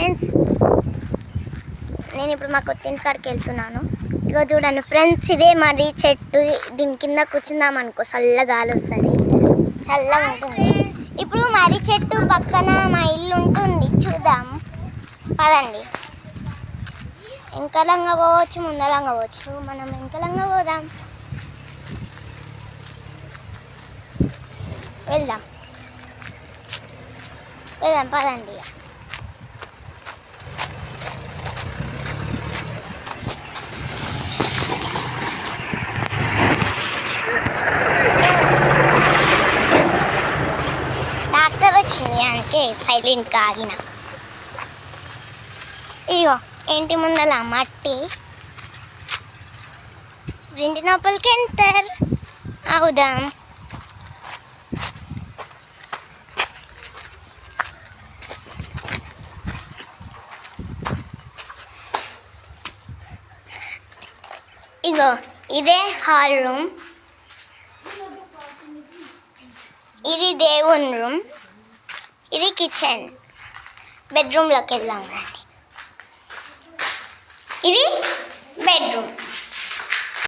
Friends, నేను ఇప్పుడు మా కొత్త ఇంటి కాడికి వెళ్తున్నాను. ఇగో చూడండి ఫ్రెండ్స్, ఇదే మర్రి చెట్టు. దీని కింద కూర్చుందాం అనుకో, చల్ల గాలి వస్తుంది, చల్లగా ఉంటుంది. ఇప్పుడు మర్రి చెట్టు పక్కన మా ఇల్లు ఉంటుంది, చూద్దాం పదండి. వెనకలంగా పోవచ్చు, ముందలంగా పోవచ్చు. మనం వెనకలంగా పోదాం, వెళ్దాం వెళ్దాం పదండి. డాక్టర్ వచ్చింది అంటే సైలెంట్గా ఆగిన. ఇగో ఇంటి ముందల మట్టి, ఇంటి లోపలికి ఎంటర్ అవుదాం. ఇగో ఇదే హాల్ రూమ్, ఇది దేవుని రూమ్, ఇది కిచెన్. బెడ్రూమ్లోకి వెళ్దాం రండి. ఇది బెడ్రూమ్.